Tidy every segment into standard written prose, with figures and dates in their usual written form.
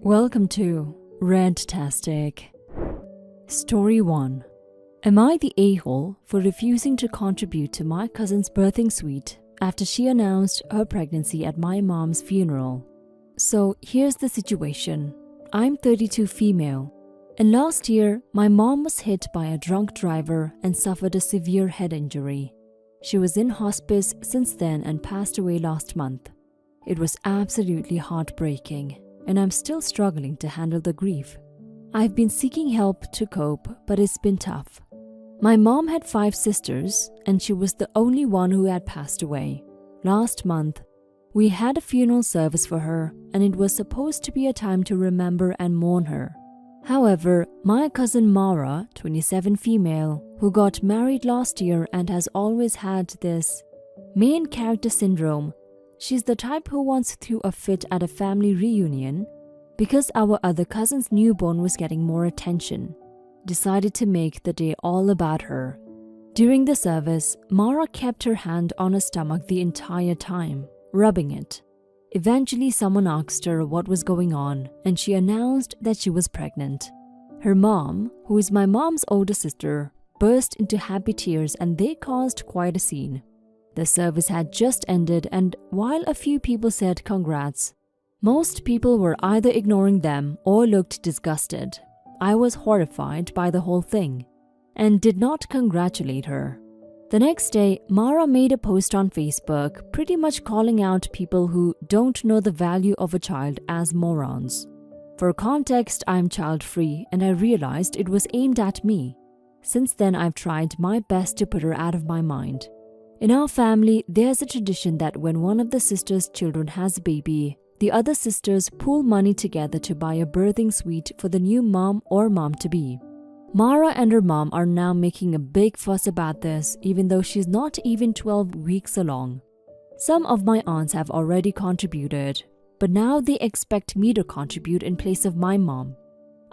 Welcome to Redtastic. Story 1. Am I the a-hole for refusing to contribute to my cousin's birthing suite after she announced her pregnancy at my mom's funeral? So here's the situation. I'm 32 female, and last year my mom was hit by a drunk driver and suffered a severe head injury. She was in hospice since then and passed away last month. It was absolutely heartbreaking, and I'm still struggling to handle the grief. I've been seeking help to cope, but it's been tough. My mom had 5 sisters, and she was the only one who had passed away. Last month, we had a funeral service for her, and it was supposed to be a time to remember and mourn her. However, my cousin Mara, 27 female, who got married last year and has always had this main character syndrome. She's the type who once threw a fit at a family reunion because our other cousin's newborn was getting more attention. Decided to make the day all about her. During the service, Mara kept her hand on her stomach the entire time, rubbing it. Eventually, someone asked her what was going on, and she announced that she was pregnant. Her mom, who is my mom's older sister, burst into happy tears, and they caused quite a scene. The service had just ended, and while a few people said congrats, most people were either ignoring them or looked disgusted. I was horrified by the whole thing and did not congratulate her. The next day, Mara made a post on Facebook pretty much calling out people who don't know the value of a child as morons. For context, I'm child-free, and I realized it was aimed at me. Since then, I've tried my best to put her out of my mind. In our family, there's a tradition that when one of the sisters' children has a baby, the other sisters pool money together to buy a birthing suite for the new mom or mom-to-be. Mara and her mom are now making a big fuss about this, even though she's not even 12 weeks along. Some of my aunts have already contributed, but now they expect me to contribute in place of my mom.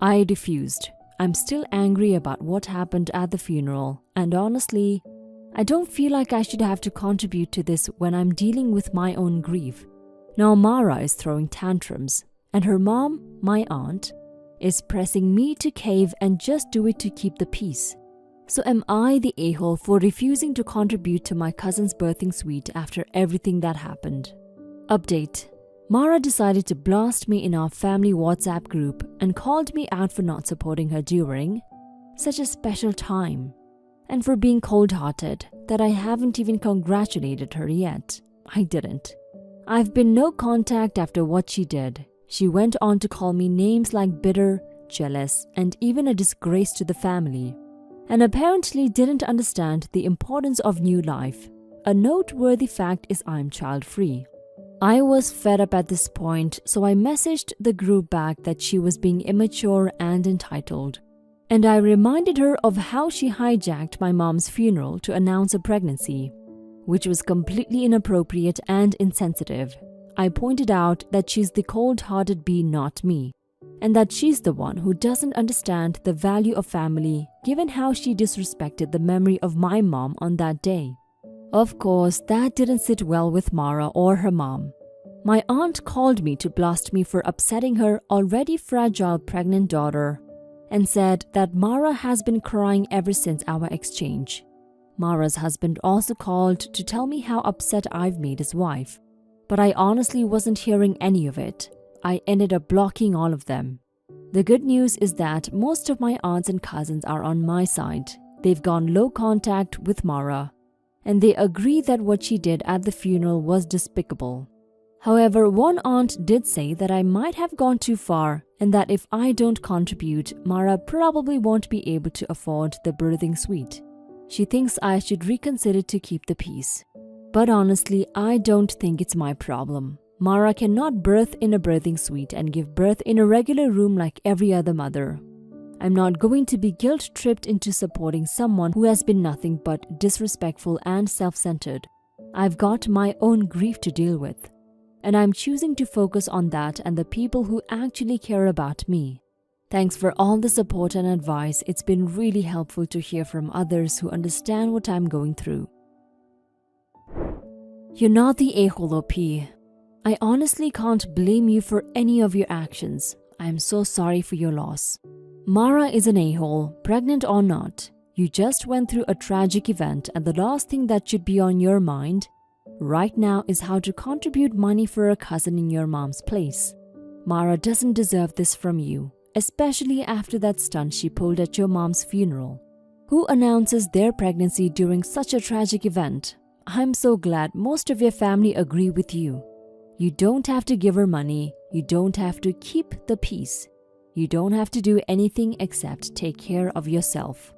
I refused. I'm still angry about what happened at the funeral, and honestly, I don't feel like I should have to contribute to this when I'm dealing with my own grief. Now Mara is throwing tantrums, and her mom, my aunt, is pressing me to cave and just do it to keep the peace. So am I the a-hole for refusing to contribute to my cousin's birthing suite after everything that happened? Update. Mara decided to blast me in our family WhatsApp group and called me out for not supporting her during such a special time, and for being cold-hearted that I haven't even congratulated her yet. I didn't. I've been no contact after what she did. She went on to call me names like bitter, jealous, and even a disgrace to the family, and apparently didn't understand the importance of new life. A noteworthy fact is I'm child-free. I was fed up at this point, so I messaged the group back that she was being immature and entitled. And I reminded her of how she hijacked my mom's funeral to announce a pregnancy, which was completely inappropriate and insensitive. I pointed out that she's the cold-hearted bee, not me, and that she's the one who doesn't understand the value of family given how she disrespected the memory of my mom on that day. Of course, that didn't sit well with Mara or her mom. My aunt called me to blast me for upsetting her already fragile pregnant daughter, and said that Mara has been crying ever since our exchange. Mara's husband also called to tell me how upset I've made his wife, but I honestly wasn't hearing any of it. I ended up blocking all of them. The good news is that most of my aunts and cousins are on my side. They've gone low contact with Mara, and they agree that what she did at the funeral was despicable. However, one aunt did say that I might have gone too far, and that if I don't contribute, Mara probably won't be able to afford the birthing suite. She thinks I should reconsider to keep the peace. But honestly, I don't think it's my problem. Mara cannot birth in a birthing suite and give birth in a regular room like every other mother. I'm not going to be guilt-tripped into supporting someone who has been nothing but disrespectful and self-centered. I've got my own grief to deal with, and I'm choosing to focus on that and the people who actually care about me. Thanks for all the support and advice. It's been really helpful to hear from others who understand what I'm going through. You're not the a-hole OP. I honestly can't blame you for any of your actions. I'm so sorry for your loss. Mara is an a-hole, pregnant or not. You just went through a tragic event, and the last thing that should be on your mind right now is how to contribute money for a cousin in your mom's place. Mara doesn't deserve this from you, especially after that stunt she pulled at your mom's funeral. Who announces their pregnancy during such a tragic event? I'm so glad most of your family agree with you. You don't have to give her money. You don't have to keep the peace. You don't have to do anything except take care of yourself.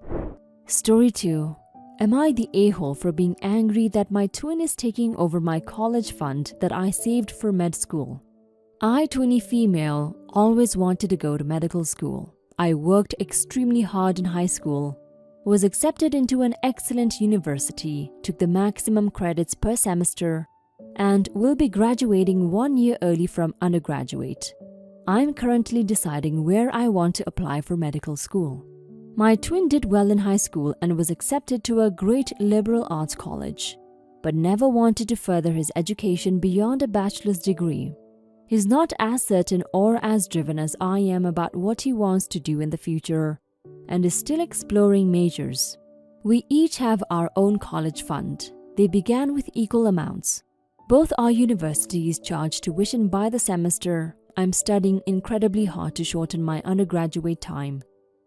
Story 2. Am I the a-hole for being angry that my twin is taking over my college fund that I saved for med school? I, 20 female, always wanted to go to medical school. I worked extremely hard in high school, was accepted into an excellent university, took the maximum credits per semester, and will be graduating 1 year early from undergraduate. I'm currently deciding where I want to apply for medical school. My twin did well in high school and was accepted to a great liberal arts college, but never wanted to further his education beyond a bachelor's degree. He's not as certain or as driven as I am about what he wants to do in the future and is still exploring majors. We each have our own college fund. They began with equal amounts. Both our universities charge tuition by the semester. I'm studying incredibly hard to shorten my undergraduate time,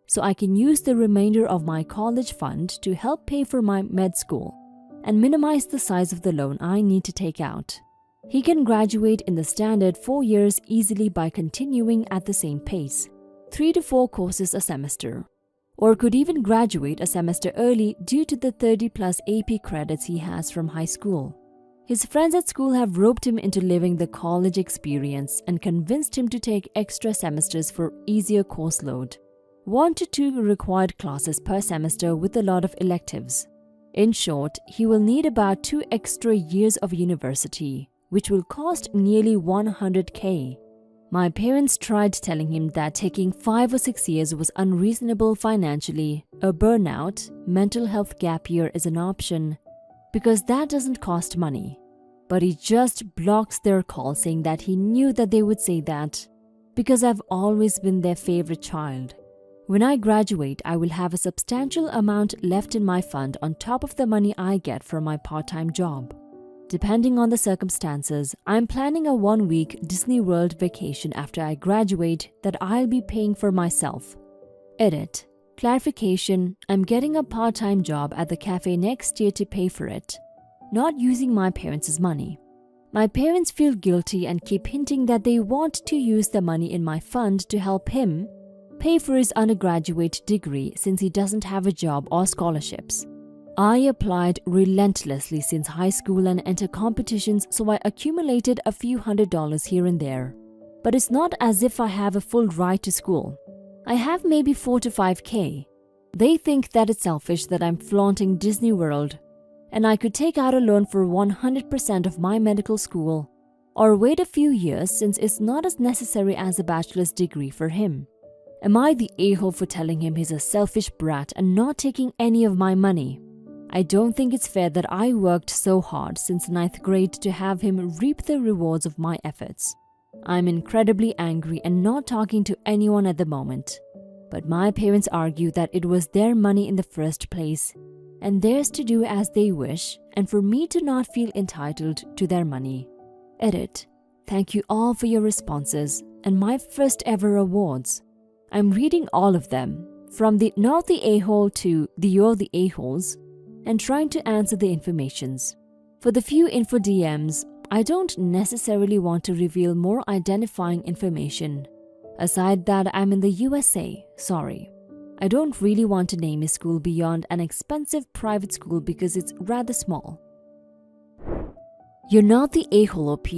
so I can use the remainder of my college fund to help pay for my med school and minimize the size of the loan I need to take out. He can graduate in the standard 4 years easily by continuing at the same pace, 3 to 4 courses a semester, or could even graduate a semester early due to the 30+ AP credits he has from high school. His friends at school have roped him into living the college experience and convinced him to take extra semesters for easier course load. 1 to 2 required classes per semester with a lot of electives. In short, he will need about 2 extra years of university, which will cost nearly $100K. My parents tried telling him that taking 5 or 6 years was unreasonable financially. A burnout, mental health gap year is an option, because that doesn't cost money. But he just blocks their call, saying that he knew that they would say that because I've always been their favorite child. When I graduate, I will have a substantial amount left in my fund on top of the money I get from my part-time job. Depending on the circumstances, I'm planning a 1-week Disney World vacation after I graduate that I'll be paying for myself. Edit. Clarification, I'm getting a part-time job at the cafe next year to pay for it, not using my parents' money. My parents feel guilty and keep hinting that they want to use the money in my fund to help him pay for his undergraduate degree since he doesn't have a job or scholarships. I applied relentlessly since high school and entered competitions, so I accumulated a few $100s here and there. But it's not as if I have a full ride to school. I have maybe 4 to 5K. They think that it's selfish that I'm flaunting Disney World, and I could take out a loan for 100% of my medical school, or wait a few years since it's not as necessary as a bachelor's degree for him. Am I the a-hole for telling him he's a selfish brat and not taking any of my money? I don't think it's fair that I worked so hard since 9th grade to have him reap the rewards of my efforts. I'm incredibly angry and not talking to anyone at the moment. But my parents argue that it was their money in the first place, and theirs to do as they wish, and for me to not feel entitled to their money. Edit. Thank you all for your responses and my first ever awards. I'm reading all of them, from the not the a-hole to the you're the a-holes, and trying to answer the informations. For the few info DMs, I don't necessarily want to reveal more identifying information. Aside that I'm in the USA, sorry. I don't really want to name his school beyond an expensive private school because it's rather small. You're not the a-hole OP.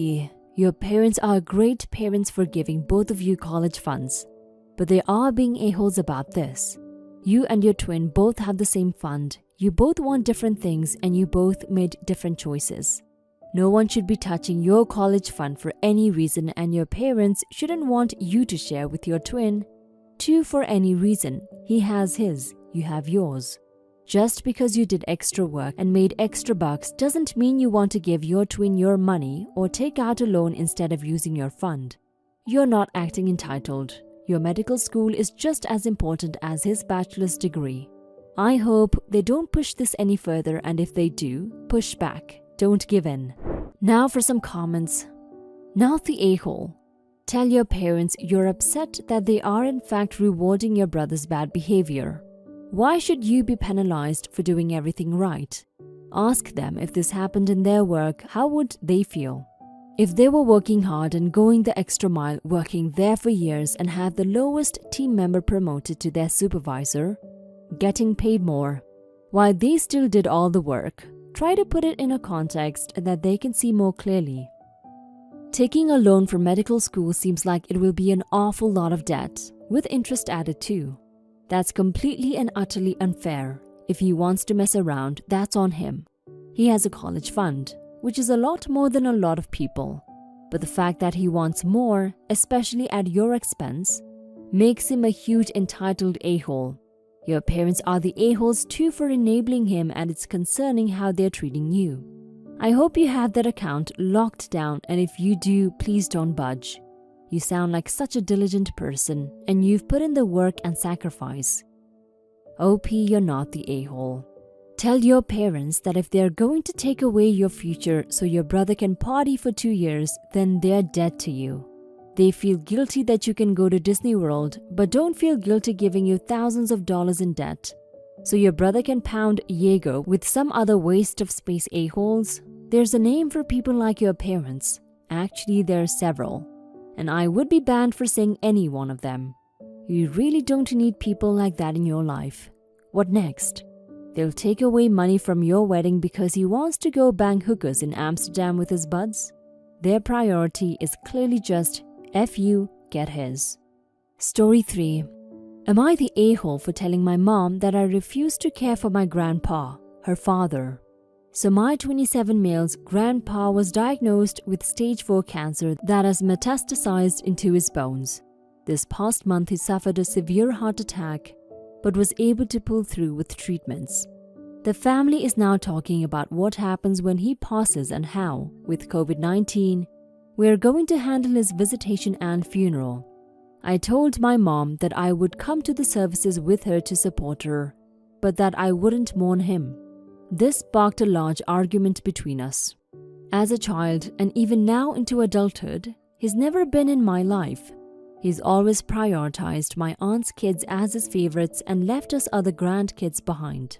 Your parents are great parents for giving both of you college funds. But they are being a-holes about this. You and your twin both have the same fund. You both want different things and you both made different choices. No one should be touching your college fund for any reason, and your parents shouldn't want you to share with your twin too for any reason. He has his, you have yours. Just because you did extra work and made extra bucks doesn't mean you want to give your twin your money or take out a loan instead of using your fund. You're not acting entitled. Your medical school is just as important as his bachelor's degree. I hope they don't push this any further, and if they do, push back. Don't give in. Now for some comments. Not the a-hole. Tell your parents you're upset that they are in fact rewarding your brother's bad behavior. Why should you be penalized for doing everything right? Ask them if this happened in their work, how would they feel? If they were working hard and going the extra mile, working there for years and have the lowest team member promoted to their supervisor, getting paid more, while they still did all the work, try to put it in a context that they can see more clearly. Taking a loan for medical school seems like it will be an awful lot of debt, with interest added too. That's completely and utterly unfair. If he wants to mess around, that's on him. He has a college fund, which is a lot more than a lot of people. But the fact that he wants more, especially at your expense, makes him a huge entitled a-hole. Your parents are the a-holes too for enabling him, and it's concerning how they're treating you. I hope you have that account locked down, and if you do, please don't budge. You sound like such a diligent person, and you've put in the work and sacrifice. OP, you're not the a-hole. Tell your parents that if they're going to take away your future so your brother can party for 2 years, then they're dead to you. They feel guilty that you can go to Disney World, but don't feel guilty giving you thousands of dollars in debt. So your brother can pound Jaeger with some other waste of space a-holes? There's a name for people like your parents. Actually, there are several. And I would be banned for saying any one of them. You really don't need people like that in your life. What next? They'll take away money from your wedding because he wants to go bang hookers in Amsterdam with his buds? Their priority is clearly just, F you, get his. Story 3. Am I the a-hole for telling my mom that I refuse to care for my grandpa, her father? So my 27 male's grandpa was diagnosed with stage 4 cancer that has metastasized into his bones. This past month he suffered a severe heart attack but was able to pull through with treatments. The family is now talking about what happens when he passes and how, with COVID-19, we are going to handle his visitation and funeral. I told my mom that I would come to the services with her to support her, but that I wouldn't mourn him. This sparked a large argument between us. As a child, and even now into adulthood, he's never been in my life. He's always prioritized my aunt's kids as his favorites and left us other grandkids behind.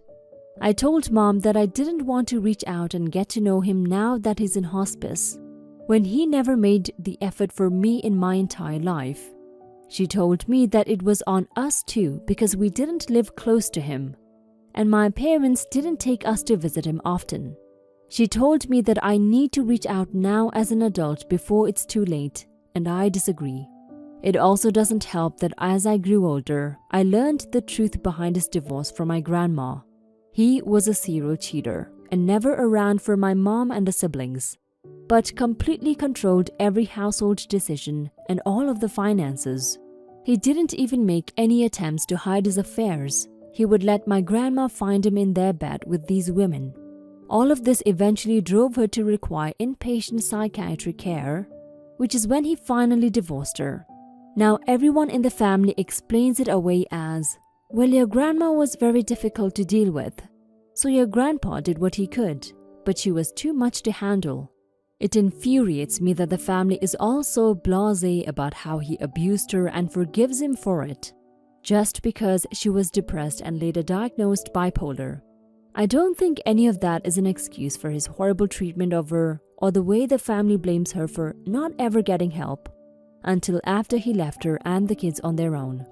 I told Mom that I didn't want to reach out and get to know him now that he's in hospice, when he never made the effort for me in my entire life. She told me that it was on us too because we didn't live close to him, and my parents didn't take us to visit him often. She told me that I need to reach out now as an adult before it's too late, and I disagree. It also doesn't help that as I grew older, I learned the truth behind his divorce from my grandma. He was a serial cheater and never around for my mom and the siblings, but completely controlled every household decision and all of the finances. He didn't even make any attempts to hide his affairs. He would let my grandma find him in their bed with these women. All of this eventually drove her to require inpatient psychiatric care, which is when he finally divorced her. Now everyone in the family explains it away as, well, your grandma was very difficult to deal with, so your grandpa did what he could, but she was too much to handle. It infuriates me that the family is all so blasé about how he abused her and forgives him for it, just because she was depressed and later diagnosed bipolar. I don't think any of that is an excuse for his horrible treatment of her or the way the family blames her for not ever getting help until after he left her and the kids on their own.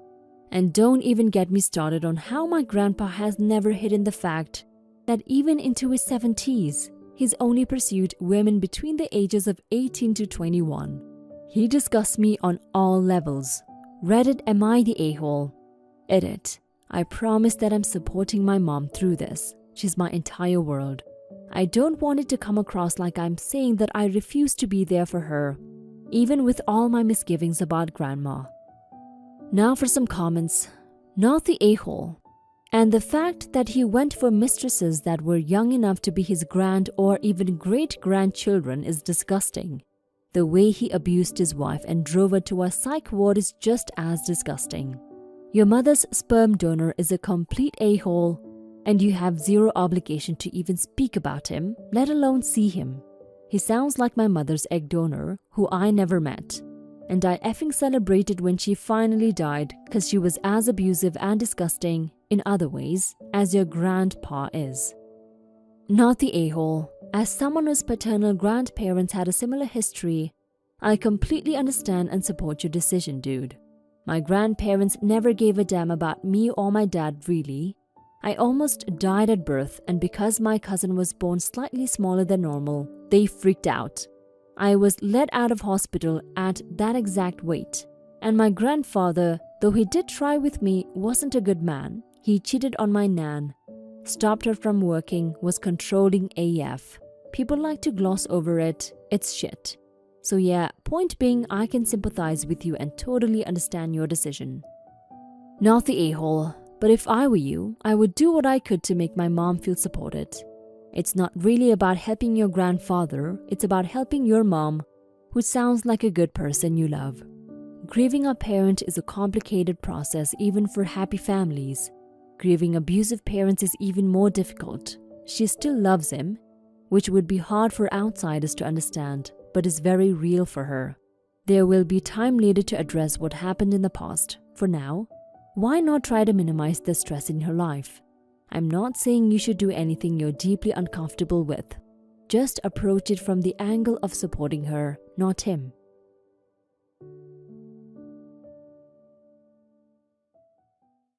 And don't even get me started on how my grandpa has never hidden the fact that even into his 70s, he's only pursued women between the ages of 18 to 21. He disgusts me on all levels. Reddit, am I the a-hole? Edit. I promise that I'm supporting my mom through this. She's my entire world. I don't want it to come across like I'm saying that I refuse to be there for her, even with all my misgivings about grandma. Now for some comments. Not the a-hole. And the fact that he went for mistresses that were young enough to be his grand or even great-grandchildren is disgusting. The way he abused his wife and drove her to a psych ward is just as disgusting. Your mother's sperm donor is a complete a-hole, and you have zero obligation to even speak about him, let alone see him. He sounds like my mother's egg donor, who I never met. And I effing celebrated when she finally died because she was as abusive and disgusting, in other ways, as your grandpa is. Not the a-hole. As someone whose paternal grandparents had a similar history, I completely understand and support your decision, dude. My grandparents never gave a damn about me or my dad, really. I almost died at birth, and because my cousin was born slightly smaller than normal, they freaked out. I was let out of hospital at that exact weight. And my grandfather, though he did try with me, wasn't a good man. He cheated on my nan, stopped her from working, was controlling AF. People like to gloss over it, it's shit. So yeah, point being, I can sympathize with you and totally understand your decision. Not the a-hole, but if I were you, I would do what I could to make my mom feel supported. It's not really about helping your grandfather, it's about helping your mom, who sounds like a good person you love. Grieving a parent is a complicated process even for happy families. Grieving abusive parents is even more difficult. She still loves him, which would be hard for outsiders to understand, but is very real for her. There will be time later to address what happened in the past. For now, why not try to minimize the stress in her life? I'm not saying you should do anything you're deeply uncomfortable with. Just approach it from the angle of supporting her, not him.